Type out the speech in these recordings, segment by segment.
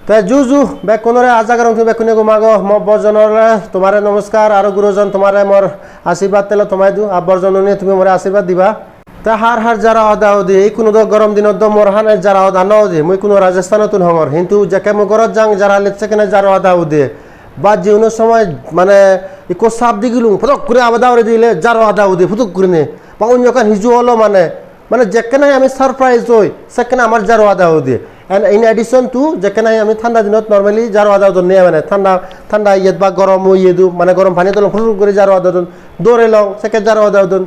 তে জু বেকুনরে আজাগারং তুমি বেকুনে গুমাগো মবজনরে তোমারে নমস্কার আর গুরুজন তোমারে মোর আশীর্বাদ তেল তোমায় দু আবর্জননে তুমি মোরে আশীর্বাদ দিবা তে হার যারা অদাও দি এই কোনো গরম দিনত মোর হানে যারা অদা নাও দি মুই কোনো রাজস্থানতুন হমর কিন্তু যাকে মো গরত যাং যারা লেটছে কেনে যারা অদাও দি বা জীবনের সময় মানে ইকো সাপ দি গেলুম ফটক করে আবাদাওরে দিলে যারা অদাও দি ফুটুক করে নে বা অন্য কান হিজু হলো মানে যেখানে আমি সারপ্রাইজ হই সেখানে আমার যারা অদাও দি and in addition to যেখানে আমি ঠান্ডা দিনত নরমালি যার আদা উদন নিয়ে মানে ঠান্ডা ইয়েত বা গরম ইয়ে দু মানে গরম পানি তোলং ফুল করে যার আদা উদন দৌড়ে লং সেকে যার আদা উদন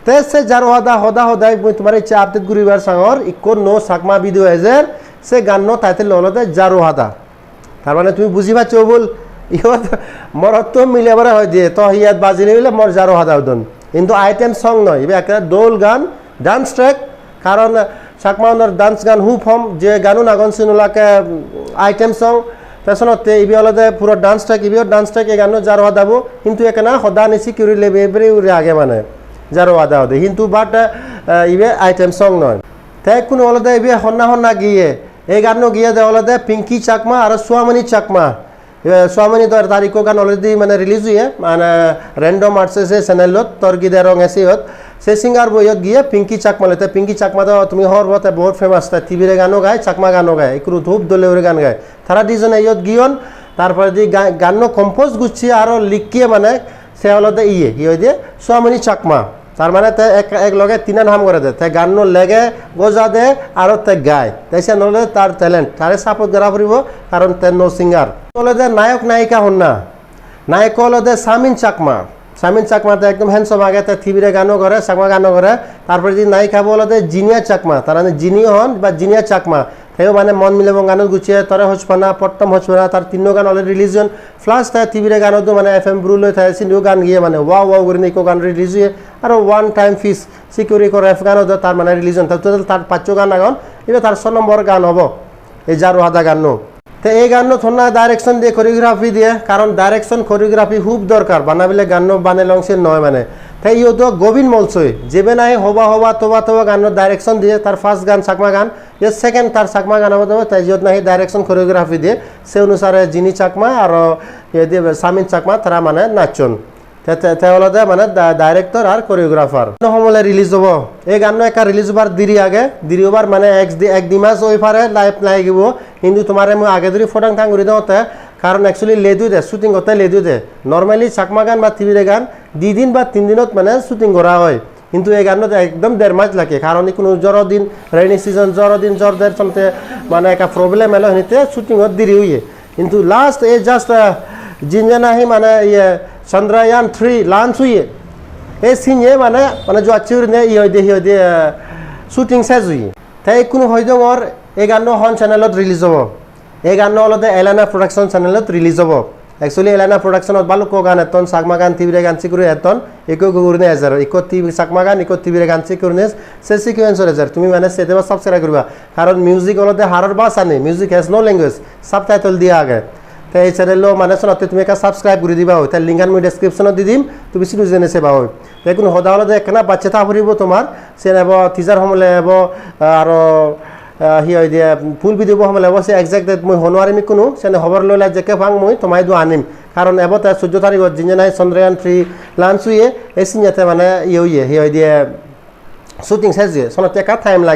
তে সে যার আদা হদাই মই তোমার ইচ্ছা আপডেট করিবার সাঙর ইকো নো সাকমা ভিডিও এজের সে গান ন তাইতে ললতে জারো আদা তার মানে তুমি বুঝি পাচ্ছ বল ইহত মর তো মিলাবার হয় দিয়ে তো ইয়াত বাজি নিলে মর জারো আদা উদন কিন্তু আইটেম সং নয় এবার একটা দোল গান ডান্স ট্র্যাক কারণ সাকমাউনের ডান্স গান হু ফর্ম যে গানো নাগন সিনুলাকে আইটেম সং পেছনতে ইবি অলদে পুরো ডান্স ট্র্যাক এই গানো যার দাবো কিন্তু এখানে সদা নিচি কিউরি লেবে এবারে উড়ে আগে মানে যার আদা হদে কিন্তু বাট ইবে আইটেম সং নয় তাই কোনো অলদে ইবে হন্না গিয়ে এই গানো গিয়ে দে অলদে পিঙ্কি চাকমা আর সোয়ামণি চাকমা সোয়ামণি তারিখো গান অলরেডি মানে রিলিজ হয়ে মানে র্যান্ডম আর্টসে চ্যানেলত তর্কিদে রং এসিহত সে সিঙ্গার বইয়ত গিয়ে পিঙ্কি চাকমা লেতে পিঙ্কি চাকমা তো তুমি হর বতে বহুত ফেমাস তা টিভিরে গানও গায় চাকমা গানও গায় একটু ধূপ দলে ওরে গান গায় তারা দুজনে ইয়ত গিয়ন তারপরে যে গান কম্পোজ গুছিয়ে আরও লিখিয়ে মানে সে হলতে ইয়ে দিয়ে সোয়ামণি চাকমা তার মানে তে এক লগে তিনা নাম করে দে তাই গান লেগে গোজা দে আর তে গায় তাই সে নলে তার ট্যালেন্ট তারে সাপোর্ট করা পড়ব কারণ তে নো সিঙ্গার হলদে নায়ক নায়িকা হন না নায়ক হলদে সামিন চাকমাতে একদম হ্যান্ডসম আগে তার থিবিরে গানও করে চাকমা গানও করে তারপরে যদি নায়িকা বলতে জিনিয়া চাকমা তার মানে জিনিও হন বা জিনিয়া চাকমা সেও মানে মন মিলাব গানত গুছিয়ে তরে হচপানা পট্টম হচপানা তার তিনো গান অলরেডি রিলিজ হন প্লাস তার টিভিরে গানতো মানে FM ব্রু লৈ থাকে সিনিও গান গিয়ে মানে ওয়াও করে নিকো গান রিলিজ হয়ে আর ওয়ান টাইম ফিস সিকিউরি করে এফ গানও তার মানে রিলিজ হন তার 5 গান আগন এবার তার 6 নম্বর গান হব এই যারো আদা গান তো এই গান থন্না ডাইরেকশন দিয়ে কোরিওগ্রাফি দিয়ে কারণ ডাইরেকশন কোরিওগ্রাফি খুব দরকার বানাবিলে গান বানে লংসে নয় মানে তাই ইও তো গোবিন মলসই যেবে নাই হবা তোবা গান ডাইরেকশন দিয়ে তার ফার্স্ট গান চাকমা গান যে সেকেন্ড তার চাকমা গান হব তাই যত নাই ডাইরেকশন কোরিওগ্রাফি দিয়ে সে অনুসারে জিনি চাকমা আর দিয়ে সামিন চাকমা তারা মানে নাচন তাহলে মানে ডাইরেক্টর আর কোরিওগ্রাফার সমলে রিলিজ হব এই গান একা রিলিজ হবার দিরি হবার মানে এক দিমাস ওই পারে লাইভ লাগিব কিন্তু তোমার মই আগে ধরে ফটাং থাং করে দেওতে কারণ একচুয়ালি লেদু দে শুটিং করতে লেদু দে নর্মালি চাকমা গান বা টিভিরে গান 2 দিন বা 3 দিনত মানে শুটিং করা হয় কিন্তু এই গানত একদম 1.5 মাস লাগে কারণ কোনো জ্বর দিন রেইনি সিজন জ্বরদের চলতে মানে একটা প্রবলেম এলো নিতে শুটিংত দেরি হইয়ে কিন্তু লাস্ট এই জাস্ট জিনজানাহি মানে ইয়ে চন্দ্রয়ান 3 লঞ্চ হইয়ে এই সিনে মানে যে আচুর নে ইয়ে দিয়ে শুটিং শেষ হইয়ে তাই কোনো হয়তো ওর এই গান হন চ্যানেলত রিলিজ হব এই গান অলতে এলানা প্রোডাকশন চ্যানেলত রিলিজ হব একচুয়ালি এলানা প্রোডাকশনত বালুকো গান এতন চাকমা গান টিভিরে গান চিকুরে এতন একো গুগুরনে হাজার ইকো টিভি চাকমা গান ইকো টিভিরে গান চিকুরনে সে সিকুয়েন্সর হাজার তুমি মানে সেদেবা সাবস্ক্রাইব করবা কারণ মিউজিক অলতে হারর বাস আনে music has no language subtitle দিয়া আগে তাই এই চ্যানেলও মানে শোনাতে তুমি একটা সাবস্ক্রাইব করে দিবা হয় তাই লিঙ্ক আমি ডেসক্রিপশনত দি দিম তুমি সিনু জেনে সেবা হয় তাই কোনো সদা হলে একখানা বাচ্চা তা ফুরিব তোমার সে নেব টিচার সমলে নেব আর হয় দিয়ে ফুল ভিডিও সমলে নেব সে একজাক্ট ডেট মই হনোয়ারিমি কোনো সে খবর লইলে যেকে ভাং মই তোমায় দু আনিম কারণ এব তাই 14 তারিখত যিনি নাই চন্দ্রয়ান 3 লঞ্চ হইয়ে এই সিনেতে মানে ইয়ে হয় দিয়ে শুটিং শেষ দিয়ে শোনাতে একা টাইম লাগে